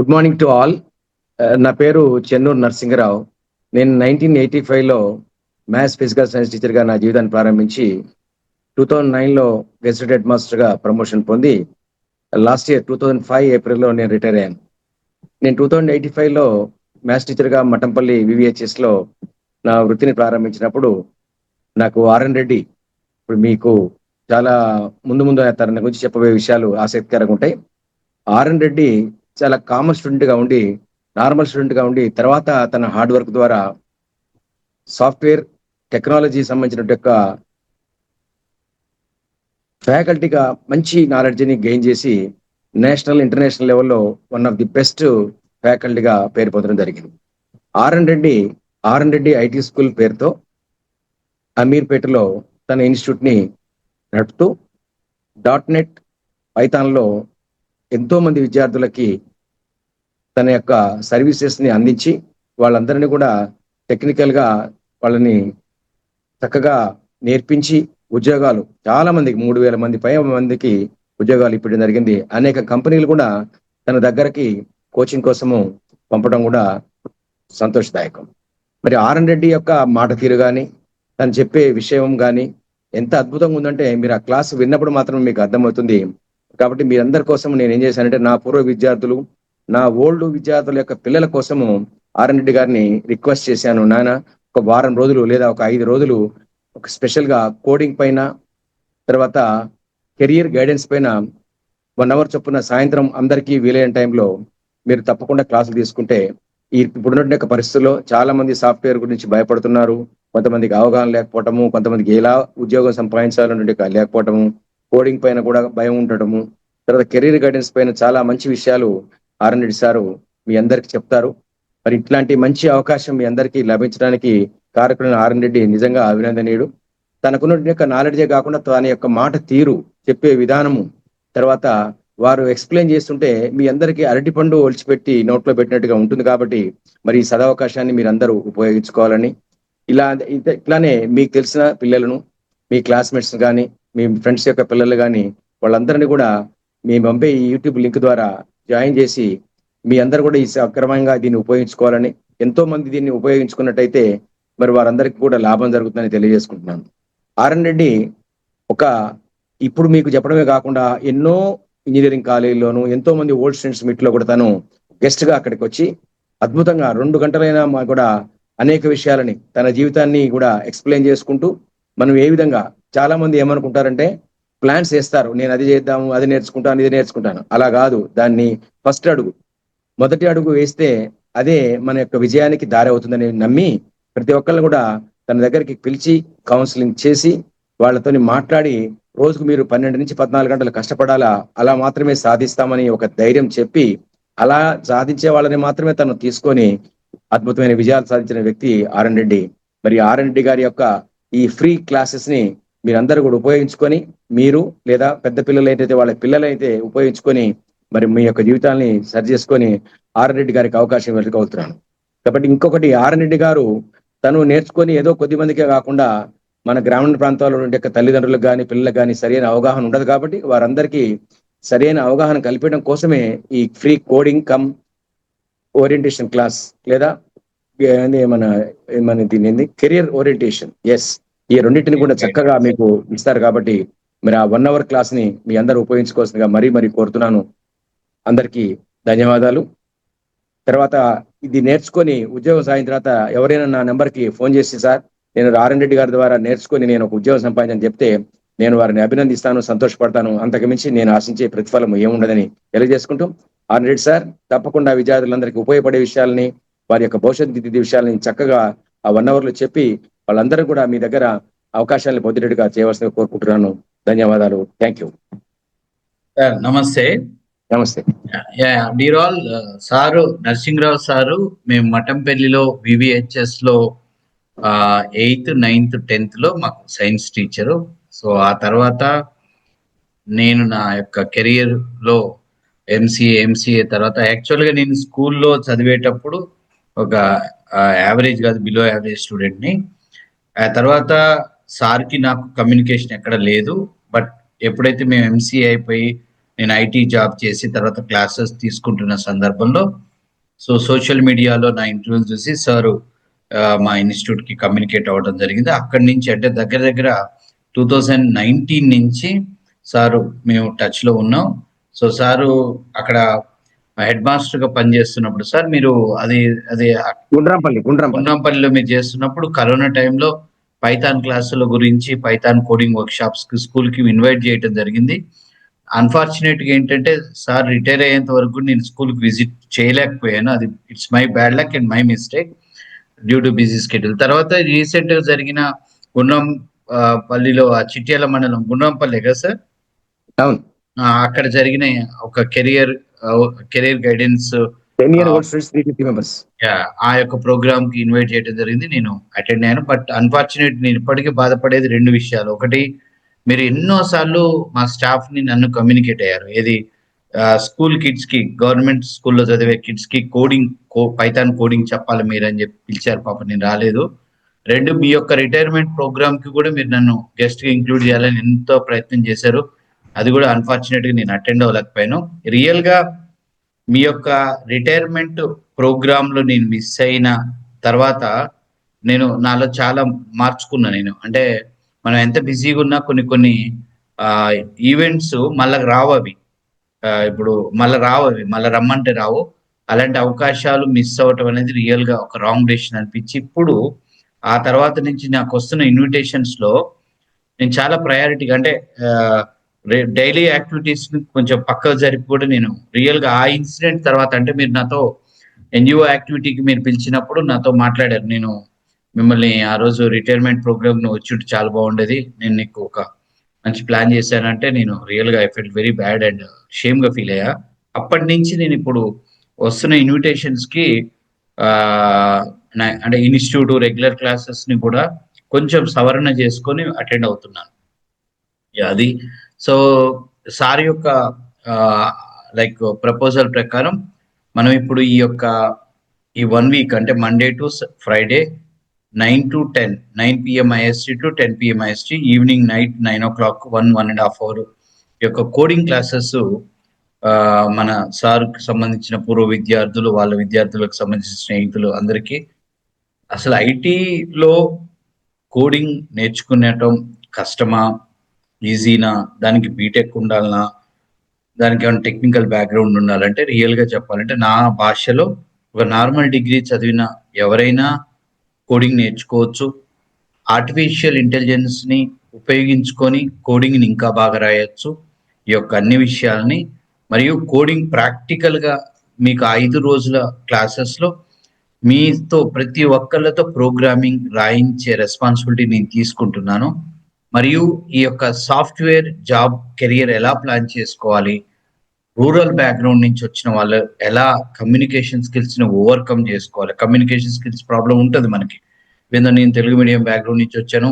Good morning to all. నా పేరు చెన్నూరు నరసింగరావు. నేను 1985లో మ్యాథ్స్ ఫిజికల్ సైన్స్ టీచర్గా నా జీవితాన్ని ప్రారంభించి 2009లో గెస్టెడ్ హెడ్ మాస్టర్గా ప్రమోషన్ పొంది లాస్ట్ ఇయర్ 2005 ఏప్రిల్లో నేను రిటైర్ అయ్యాను. నేను 2085లో మ్యాథ్స్ టీచర్గా మఠంపల్లి వివిహెచ్ఎస్లో నా వృత్తిని ప్రారంభించినప్పుడు నాకు ఆర్ఎన్ రెడ్డి, ఇప్పుడు మీకు చాలా ముందు ముందు తన గురించి చెప్పబోయే విషయాలు ఆసక్తికరంగా ఉంటాయి. ఆర్ఎన్ రెడ్డి చాలా కామన్ స్టూడెంట్గా ఉండి, నార్మల్ స్టూడెంట్గా ఉండి, తర్వాత తన హార్డ్ వర్క్ ద్వారా సాఫ్ట్వేర్ టెక్నాలజీ సంబంధించిన యొక్క ఫ్యాకల్టీగా మంచి నాలెడ్జ్ని గెయిన్ చేసి నేషనల్ ఇంటర్నేషనల్ లెవెల్లో వన్ ఆఫ్ ది బెస్ట్ ఫ్యాకల్టీగా పేరు పొందడం జరిగింది. ఆర్ఎన్ రెడ్డి ఐటీ స్కూల్ పేరుతో అమీర్పేటలో తన ఇన్స్టిట్యూట్ని నడుపుతూ .NET పైథాన్లో ఎంతో మంది విద్యార్థులకి తన యొక్క సర్వీసెస్ని అందించి వాళ్ళందరినీ కూడా టెక్నికల్గా వాళ్ళని చక్కగా నేర్పించి ఉద్యోగాలు చాలా మందికి 3,000 మంది పై మందికి ఉద్యోగాలు ఇప్పడం జరిగింది. అనేక కంపెనీలు కూడా తన దగ్గరకి కోచింగ్ కోసము పంపడం కూడా సంతోషదాయకం. మరి ఆర్ఎన్ రెడ్డి యొక్క మాట తీరు కానీ, తను చెప్పే విషయం కానీ ఎంత అద్భుతంగా ఉందంటే మీరు ఆ క్లాస్ విన్నప్పుడు మాత్రం మీకు అర్థమవుతుంది. కాబట్టి మీరందరి కోసం నేను ఏం చేశానంటే, నా పూర్వ విద్యార్థులు, నా ఓల్డ్ విద్యార్థుల యొక్క పిల్లల కోసము ఆర్ఎన్ రెడ్డి గారిని రిక్వెస్ట్ చేశాను. నాన్న, ఒక వారం రోజులు లేదా ఒక 5 రోజులు ఒక స్పెషల్గా కోడింగ్ పైన, తర్వాత కెరియర్ గైడెన్స్ పైన 1 అవర్ చొప్పున సాయంత్రం అందరికీ వీలైన టైంలో మీరు తప్పకుండా క్లాసులు తీసుకుంటే, ఇప్పుడున్న పరిస్థితుల్లో చాలా మంది సాఫ్ట్వేర్ గురించి భయపడుతున్నారు. కొంతమందికి అవగాహన లేకపోవటము, కొంతమందికి ఎలా ఉద్యోగం సంపాదించాలనే లేకపోవటము, కోడింగ్ పైన కూడా భయం ఉండటము, తర్వాత కెరీర్ గైడెన్స్ పైన చాలా మంచి విషయాలు ఆర్ఎన్ రెడ్డి సారు మీ అందరికి చెప్తారు. మరి ఇట్లాంటి మంచి అవకాశం మీ అందరికీ లభించడానికి కారకుడైన ఆర్ఎన్ రెడ్డి నిజంగా అభినందనీయుడు. తనకున్న నాలెడ్జే కాకుండా తన యొక్క మాట తీరు, చెప్పే విధానము, తర్వాత వారు ఎక్స్ప్లెయిన్ చేస్తుంటే మీ అందరికీ అరటిపండు ఒలిచిపెట్టి నోట్లో పెట్టినట్టుగా ఉంటుంది. కాబట్టి మరి ఈ సదవకాశాన్ని మీరందరూ ఉపయోగించుకోవాలని, ఇట్లానే మీకు తెలిసిన పిల్లలను, మీ క్లాస్మేట్స్ కానీ, మీ ఫ్రెండ్స్ యొక్క పిల్లలు కానీ, వాళ్ళందరినీ కూడా మీ పంపే ఈ యూట్యూబ్ లింక్ ద్వారా జాయిన్ చేసి మీ అందరు కూడా ఈ సక్రమంగా దీన్ని ఉపయోగించుకోవాలని, ఎంతో మంది దీన్ని ఉపయోగించుకున్నట్టయితే మరి వారందరికీ కూడా లాభం జరుగుతుందని తెలియజేసుకుంటున్నాను. ఆర్ఎన్ రెడ్డి ఇప్పుడు మీకు చెప్పడమే కాకుండా ఎన్నో ఇంజనీరింగ్ కాలేజీలోను, ఎంతో మంది ఓల్డ్ స్టూడెంట్స్ మీట్లో కూడా తను గెస్ట్ గా అక్కడికి వచ్చి అద్భుతంగా 2 గంటలైనా కూడా అనేక విషయాలని, తన జీవితాన్ని కూడా ఎక్స్ప్లెయిన్ చేసుకుంటూ, మనం ఏ విధంగా, చాలా మంది ఏమనుకుంటారంటే ప్లాన్స్ వేస్తారు, నేను అది చేద్దాము, అది నేర్చుకుంటాను, ఇది నేర్చుకుంటాను. అలా కాదు. దాన్ని మొదటి అడుగు వేస్తే అదే మన యొక్క విజయానికి దారి అవుతుందని నమ్మి ప్రతి ఒక్కరిని కూడా తన దగ్గరికి పిలిచి కౌన్సిలింగ్ చేసి వాళ్ళతోని మాట్లాడి, రోజుకు మీరు 12 నుంచి 14 గంటలు కష్టపడాలా, అలా మాత్రమే సాధిస్తామని ఒక ధైర్యం చెప్పి, అలా సాధించే వాళ్ళని మాత్రమే తను తీసుకొని అద్భుతమైన విజయాలు సాధించిన వ్యక్తి ఆర్ఎన్ రెడ్డి. మరి ఆర్ఎన్ రెడ్డి గారి యొక్క ఈ ఫ్రీ క్లాసెస్ ని మీరందరూ కూడా ఉపయోగించుకొని, మీరు లేదా పెద్ద పిల్లలు అయితే వాళ్ళ పిల్లలైతే ఉపయోగించుకొని మరి మీ యొక్క జీవితాన్ని సరి చేసుకొని ఆర్ఎన్ రెడ్డి గారికి అవకాశం వెతుకవుతున్నాను. కాబట్టి ఇంకొకటి, ఆర్ఎన్ రెడ్డి గారు తను నేర్చుకొని ఏదో కొద్ది మందికే కాకుండా మన గ్రామీణ ప్రాంతాల్లో ఉండే తల్లిదండ్రులకు కానీ, పిల్లలకు కానీ సరైన అవగాహన ఉండదు. కాబట్టి వారందరికీ సరైన అవగాహన కల్పించడం కోసమే ఈ free coding come orientation class, లేదా మన దీన్ని కెరియర్ ఓరియంటేషన్, ఈ రెండింటిని కూడా చక్కగా మీకు ఇస్తారు. కాబట్టి మరి ఆ 1 అవర్ క్లాస్ ని మీ అందరూ ఉపయోగించుకోవాల్సిందిగా మరీ కోరుతున్నాను. అందరికీ ధన్యవాదాలు. తర్వాత ఇది నేర్చుకొని ఉద్యోగం సాధించిన తర్వాత ఎవరైనా నా నెంబర్కి ఫోన్ చేసి, సార్ నేను ఆర్ఎన్ రెడ్డి గారి ద్వారా నేర్చుకొని నేను ఒక ఉద్యోగం సంపాదించని చెప్తే నేను వారిని అభినందిస్తాను, సంతోషపడతాను. అంతకుమించి నేను ఆశించే ప్రతిఫలం ఏముండదని తెలియజేసుకుంటూ, ఆర్ఎన్ రెడ్డి సార్ తప్పకుండా విద్యార్థులందరికీ ఉపయోగపడే విషయాలని, వారి యొక్క భవిష్యత్ విషయాలని చక్కగా ఆ 1 అవర్లో చెప్పి వాళ్ళందరూ కూడా మీ దగ్గర అవకాశాలను పొందేటట్టుగా చేయవలసిందిగా కోరుకుంటున్నాను. ధన్యవాదాలు. Thank you. నమస్తే. నమస్తే. Dear all, sir Narasimharao sir మేము మఠంపల్లిలో వివిహెచ్ఎస్ లో 8th, 9th, 10th లో మాకు సైన్స్ టీచరు. సో ఆ తర్వాత నేను నా యొక్క కెరియర్ లో ఎంసీఏ తర్వాత యాక్చువల్గా నేను స్కూల్లో చదివేటప్పుడు ఒక యావరేజ్ కాదు, బిలో యావరేజ్ స్టూడెంట్ని. ఆ తర్వాత సార్కి నాకు కమ్యూనికేషన్ ఎక్కడ లేదు. బట్ ఎప్పుడైతే మేము ఎంసీఏ అయిపోయి నేను ఐటీ జాబ్ చేసి తర్వాత క్లాసెస్ తీసుకుంటున్న సందర్భంలో సో సోషల్ మీడియాలో నా ఇంటర్వ్యూలు చూసి సారు మా ఇన్స్టిట్యూట్ కి కమ్యూనికేట్ అవ్వడం జరిగింది. అక్కడి నుంచి అంటే దగ్గర దగ్గర 2019 నుంచి సారు మేము టచ్ లో ఉన్నాం. సో సారు అక్కడ హెడ్ మాస్టర్ గా పనిచేస్తున్నప్పుడు సార్ మీరు అది అది గుండ్రాంపల్లి గుండ్రంపల్లిలో మీరు చేస్తున్నప్పుడు కరోనా టైంలో పైథాన్ క్లాసుల గురించి పైథాన్ కోడింగ్ వర్క్ షాప్స్ కి స్కూల్ కి ఇన్వైట్ చేయడం జరిగింది. అన్ఫార్చునేట్ గా ఏంటంటే సార్ రిటైర్ అయ్యేంత వరకు నేను స్కూల్ కి విజిట్ చేయలేకపోయాను. అది it's my bad luck and my mistake due to busy schedule. తర్వాత రీసెంట్ గా జరిగిన గుండ్రం పల్లిలో ఆ చిట్యాల మండలం గుండ్రంపల్లి కదా సార్, అవును, అక్కడ జరిగిన ఒక career guidance 10 year old students 350 members. ఆ యొక్క ప్రోగ్రామ్ కి ఇన్వైట్ చేయడం జరిగింది. నేను అటెండ్ అయ్యాను. బట్ అన్ఫార్చునేట్ నేను ఇప్పటికీ బాధపడేది 2 విషయాలు. ఒకటి, మీరు ఎన్నో సార్లు మా స్టాఫ్ ని నన్ను కమ్యూనికేట్ అయ్యారు. ఏది స్కూల్ కిడ్స్ కి, గవర్నమెంట్ స్కూల్లో చదివే కిడ్స్ కి పైథాన్ కోడింగ్ చెప్పాలి మీరు అని చెప్పి పిలిచారు. పాప నేను రాలేదు. 2, మీ యొక్క రిటైర్మెంట్ ప్రోగ్రామ్ కి కూడా మీరు నన్ను గెస్ట్ గా ఇంక్లూడ్ చేయాలని ఎంతో ప్రయత్నం చేశారు. అది కూడా అన్ఫార్చునేట్ గా నేను అటెండ్ అవ్వలేకపోయాను. రియల్ గా మీ యొక్క రిటైర్మెంట్ ప్రోగ్రామ్ లో నేను మిస్ అయిన తర్వాత నేను నాలో చాలా మార్చుకున్నా. నేను అంటే మనం ఎంత బిజీగా ఉన్నా కొన్ని ఈవెంట్స్ మళ్ళా రావు. అవి ఇప్పుడు మళ్ళా రమ్మంటే రావు. అలాంటి అవకాశాలు మిస్ అవ్వటం అనేది రియల్ గా ఒక రాంగ్ డెసిషన్ అనిపించి, ఇప్పుడు ఆ తర్వాత నుంచి నాకు వస్తున్న ఇన్విటేషన్స్ లో నేను చాలా ప్రయారిటీగా అంటే డైలీ యాక్టివిటీస్ ని కొంచెం పక్కకు జరిపి కూడా నేను రియల్ గా ఆ ఇన్సిడెంట్ తర్వాత, అంటే మీరు నాతో ఎన్జిఓ యాక్టివిటీకి మీరు పిలిచినప్పుడు నాతో మాట్లాడారు. నేను మిమ్మల్ని ఆ రోజు రిటైర్మెంట్ ప్రోగ్రామ్ ను వచ్చి చాలా బాగుండేది, నేను నీకు ఒక మంచి ప్లాన్ చేశానంటే నేను రియల్ గా I felt very bad and shame గా ఫీల్ అయ్యా. అప్పటి నుంచి నేను ఇప్పుడు వస్తున్న ఇన్విటేషన్స్ కి అంటే ఇన్స్టిట్యూట్ రెగ్యులర్ క్లాసెస్ ని కూడా కొంచెం సవరణ చేసుకొని అటెండ్ అవుతున్నాను. అది సో సార్ యొక్క లైక్ ప్రపోజల్ ప్రకారం మనం ఇప్పుడు ఈ 1 week అంటే Monday to Friday 9 to 10, 9 PM IST to 10 PM IST, evening night 9 o'clock 1.5 hour ఈ యొక్క కోడింగ్ క్లాసెస్ మన సార్కి సంబంధించిన పూర్వ విద్యార్థులు, వాళ్ళ విద్యార్థులకు సంబంధించిన స్నేహితులు అందరికీ అసలు ఐటీలో కోడింగ్ నేర్చుకునేటం కష్టమా, ఈజీనా, దానికి బీటెక్ ఉండాలనా, దానికి ఏమైనా టెక్నికల్ బ్యాక్గ్రౌండ్ ఉండాలంటే రియల్ గా చెప్పాలంటే నా భాషలో ఒక నార్మల్ డిగ్రీ చదివిన ఎవరైనా కోడింగ్ నేర్చుకోవచ్చు. ఆర్టిఫిషియల్ ఇంటెలిజెన్స్ ని ఉపయోగించుకొని కోడింగ్ ని ఇంకా బాగా రాయొచ్చు. ఈ యొక్క అన్ని విషయాలని మరియు కోడింగ్ ప్రాక్టికల్ గా మీకు 5 రోజుల క్లాసెస్ లో మీతో ప్రతి ఒక్కళ్ళతో ప్రోగ్రామింగ్ రాయించే రెస్పాన్సిబిలిటీ నేను తీసుకుంటున్నాను. మరియు ఈ యొక్క సాఫ్ట్వేర్ జాబ్ కెరియర్ ఎలా ప్లాన్ చేసుకోవాలి, రూరల్ బ్యాక్గ్రౌండ్ నుంచి వచ్చిన వాళ్ళు ఎలా కమ్యూనికేషన్ స్కిల్స్ ని ఓవర్కమ్ చేసుకోవాలి. కమ్యూనికేషన్ స్కిల్స్ ప్రాబ్లం ఉంటుంది మనకి, నేను తెలుగు మీడియం బ్యాక్గ్రౌండ్ నుంచి వచ్చాను.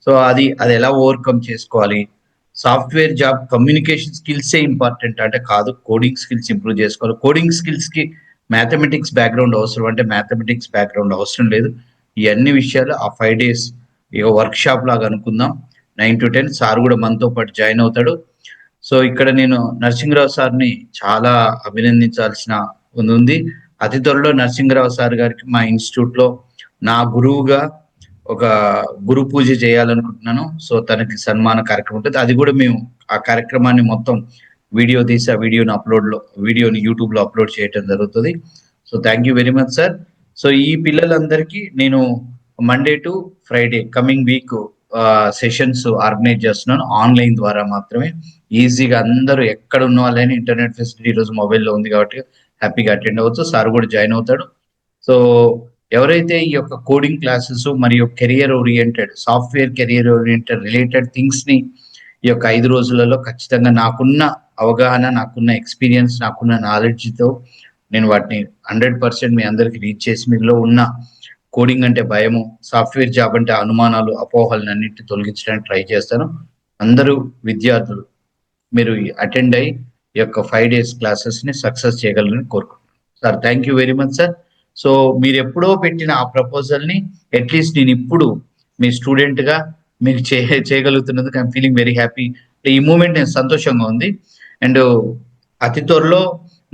సో అది ఎలా ఓవర్కమ్ చేసుకోవాలి. సాఫ్ట్వేర్ జాబ్ కమ్యూనికేషన్ స్కిల్సే ఇంపార్టెంట్ అంటే కాదు, కోడింగ్ స్కిల్స్ ఇంప్రూవ్ చేసుకోవాలి. కోడింగ్ స్కిల్స్ కి మ్యాథమెటిక్స్ బ్యాక్గ్రౌండ్ అవసరం అంటే మ్యాథమెటిక్స్ బ్యాక్గ్రౌండ్ అవసరం లేదు. ఈ అన్ని విషయాలు ఆ 5 days ఇక వర్క్ షాప్ లాగా అనుకుందాం. 9 to 10 సార్ కూడా మనతో పాటు జాయిన్ అవుతాడు. సో ఇక్కడ నేను నరసింహరావు సార్ని చాలా అభినందించాల్సిన ఉంది. అతి త్వరలో నరసింహరావు సార్ గారికి మా ఇన్స్టిట్యూట్ లో నా గురువుగా ఒక గురు పూజ చేయాలనుకుంటున్నాను. సో తనకి సన్మాన కార్యక్రమం ఉంటుంది. అది కూడా మేము ఆ కార్యక్రమాన్ని మొత్తం వీడియో తీసి ఆ వీడియోని యూట్యూబ్ లో అప్లోడ్ చేయడం జరుగుతుంది. So thank you very much sir. So ఈ పిల్లలందరికీ నేను Monday to Friday coming week sessions organise చేస్తున్నాను ఆన్లైన్ ద్వారా మాత్రమే. ఈజీగా అందరూ ఎక్కడ ఉన్న వాళ్ళైనా ఇంటర్నెట్ ఫెసిలిటీ ఈరోజు మొబైల్లో ఉంది కాబట్టి హ్యాపీగా అటెండ్ అవ్వచ్చు. సార్ కూడా జాయిన్ అవుతాడు. సో ఎవరైతే ఈ యొక్క కోడింగ్ క్లాసెస్ మరియు software career oriented related things ని ఈ యొక్క 5 రోజులలో ఖచ్చితంగా నాకున్న అవగాహన, నాకున్న ఎక్స్పీరియన్స్, నాకున్న నాలెడ్జ్ తో నేను వాటిని 100% మీ అందరికి రీచ్ చేసి మీలో ఉన్న కోడింగ్ అంటే భయము, సాఫ్ట్వేర్ జాబ్ అంటే అనుమానాలు, అపోహలను అన్నింటినీ తొలగించడానికి ట్రై చేస్తాను. అందరూ విద్యార్థులు మీరు అటెండ్ అయ్యి ఈ యొక్క 5 days క్లాసెస్ ని సక్సెస్ చేయగలరని కోరుకుంటున్నాను. Sir thank you very much sir. So మీరు ఎప్పుడో పెట్టిన ఆ ప్రపోజల్ ని అట్లీస్ట్ నేను ఇప్పుడు మీ స్టూడెంట్ గా మీకు చేయగలుగుతున్నందుకు ఐఎమ్ ఫీలింగ్ వెరీ హ్యాపీ. ఈ మూమెంట్ నేను సంతోషంగా ఉంది. అండ్ అతి త్వరలో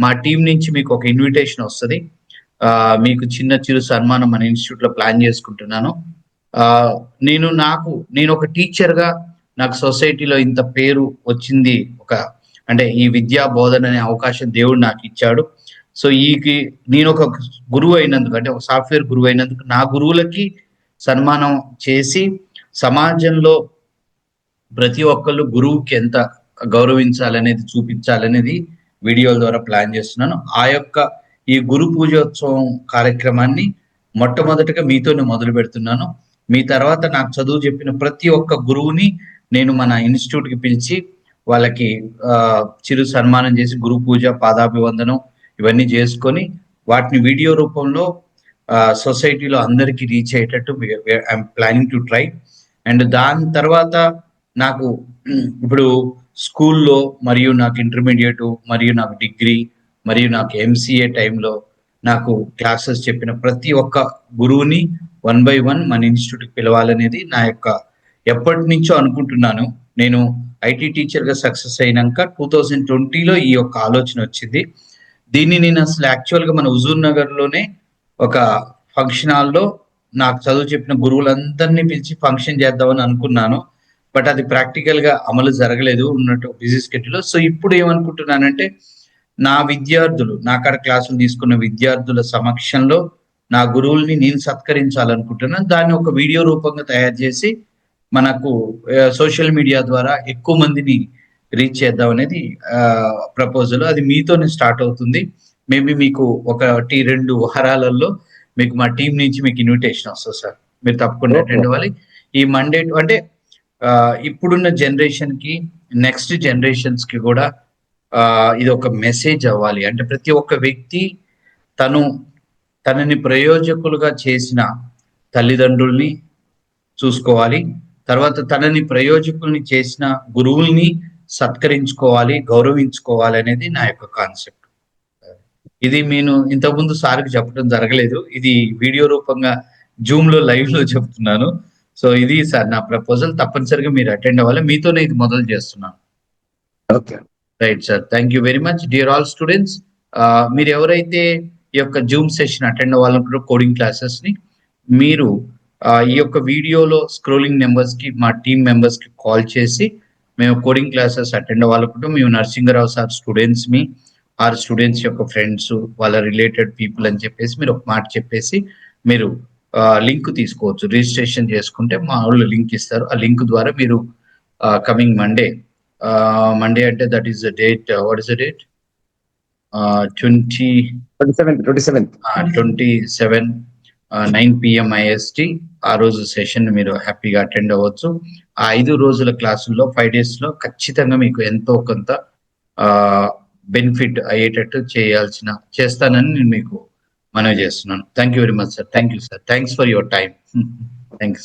మా టీం నుంచి మీకు ఒక ఇన్విటేషన్ వస్తుంది. మీకు చిన్న చిరు సన్మానం మన ఇన్స్టిట్యూట్ లో ప్లాన్ చేసుకుంటున్నాను. నేను ఒక టీచర్ గా నాకు సొసైటీలో ఇంత పేరు వచ్చింది, అంటే ఈ విద్యా బోధన అనే అవకాశం దేవుడు నాకు ఇచ్చాడు. సో నేను ఒక గురువు అయినందుకు, అంటే ఒక సాఫ్ట్వేర్ గురువు అయినందుకు నా గురువులకి సన్మానం చేసి సమాజంలో ప్రతి ఒక్కళ్ళు గురువుకి ఎంత గౌరవించాలనేది చూపించాలనేది వీడియోల ద్వారా ప్లాన్ చేస్తున్నాను. ఈ గురు పూజోత్సవం కార్యక్రమాన్ని మొట్టమొదటిగా మీతోనే మొదలు పెడుతున్నాను. మీ తర్వాత నాకు చదువు చెప్పిన ప్రతి ఒక్క గురువుని నేను మన ఇన్స్టిట్యూట్ కి పిలిచి వాళ్ళకి చిరు సన్మానం చేసి గురు పూజ, పాదాభివందనం ఇవన్నీ చేసుకొని వాటిని వీడియో రూపంలో సొసైటీలో అందరికీ రీచ్ అయ్యేటట్టు I'm planning to try. And దాని తర్వాత నాకు ఇప్పుడు స్కూల్లో మరియు నాకు ఇంటర్మీడియట్ మరియు నాకు డిగ్రీ మరియు నాకు ఎంసీఏ టైంలో నాకు క్లాసెస్ చెప్పిన ప్రతి ఒక్క గురువుని 1 by 1 మన ఇన్స్టిట్యూట్కి పిలవాలనేది నా యొక్క ఎప్పటి నుంచో అనుకుంటున్నాను. నేను ఐటీ టీచర్ గా సక్సెస్ అయినాక 2020లో ఈ యొక్క ఆలోచన వచ్చింది. దీన్ని నేను అసలు యాక్చువల్ గా మన హుజూర్ నగర్ లోనే ఒక ఫంక్షన్ హాల్లో నాకు చదువు చెప్పిన గురువులందరినీ పిలిచి ఫంక్షన్ చేద్దామని అనుకున్నాను. బట్ అది ప్రాక్టికల్ గా అమలు జరగలేదు ఉన్నట్టు బిజీ స్కెడ్యూల్. సో ఇప్పుడు ఏమనుకుంటున్నానంటే నా విద్యార్థులు, నా కాడ క్లాసులు తీసుకున్న విద్యార్థుల సమక్షంలో నా గురువుల్ని నేను సత్కరించాలనుకుంటున్నాను. దాన్ని ఒక వీడియో రూపంగా తయారు చేసి మనకు సోషల్ మీడియా ద్వారా ఎక్కువ మందిని రీచ్ చేద్దాం అనేది ప్రపోజల్. అది మీతోనే స్టార్ట్ అవుతుంది. మేబీ మీకు 1-2 వారాలలో మీకు మా టీం నుంచి మీకు ఇన్విటేషన్ వస్తుంది సార్. మీరు తప్పకుండా అటెండ్ అవ్వాలి. ఈ మండే అంటే ఇప్పుడున్న జనరేషన్ కి, నెక్స్ట్ జనరేషన్స్ కి కూడా ఇది ఒక మెసేజ్ అవ్వాలి. అంటే ప్రతి ఒక్క వ్యక్తి తనని ప్రయోజకులుగా చేసిన తల్లిదండ్రుల్ని చూసుకోవాలి. తర్వాత తనని ప్రయోజకుల్ని చేసిన గురువుల్ని సత్కరించుకోవాలి, గౌరవించుకోవాలి అనేది నా యొక్క కాన్సెప్ట్. ఇది నేను ఇంతకుముందు సార్కి చెప్పడం జరగలేదు. ఇది వీడియో రూపంగా జూమ్ లో లైవ్ లో చెప్తున్నాను. సో ఇది సార్ నా ప్రపోజల్. తప్పనిసరిగా మీరు అటెండ్ అవ్వాలి. మీతోనే ఇది మొదలు చేస్తున్నాను. Okay, right sir. Thank you very much dear all students. మీరు ఎవరైతే ఈ యొక్క జూమ్ సెషన్ అటెండ్ అవ్వాలనుకుంటారో కోడింగ్ క్లాసెస్ ని, మీరు ఈ యొక్క వీడియోలో స్క్రోలింగ్ నెంబర్స్ కి మా టీమ్ మెంబర్స్ కి కాల్ చేసి మేము కోడింగ్ క్లాసెస్ అటెండ్ అవ్వాలనుకుంటాం, మేము నరసింగరావు సార్ స్టూడెంట్స్ స్టూడెంట్స్ యొక్క ఫ్రెండ్స్, వాళ్ళ రిలేటెడ్ పీపుల్ అని చెప్పేసి మీరు ఒక మాట చెప్పేసి మీరు లింక్ తీసుకోవచ్చు. రిజిస్ట్రేషన్ చేసుకుంటే మా వాళ్ళు లింక్ ఇస్తారు. ఆ లింక్ ద్వారా మీరు కమింగ్ మండే అంటే that is the date. What is the date? 27 9 PM IST ఆ రోజు సెషన్ మీరు హ్యాపీగా అటెండ్ అవ్వచ్చు. ఆ 5 రోజుల క్లాసుల్లో 5 days లో ఖచ్చితంగా మీకు ఎంతో కొంత బెనిఫిట్ అయ్యేటట్టు చేస్తానని నేను మీకు మనవి చేస్తున్నాను. Thank you very much sir. Thank you sir. Thanks for your time. Thank you.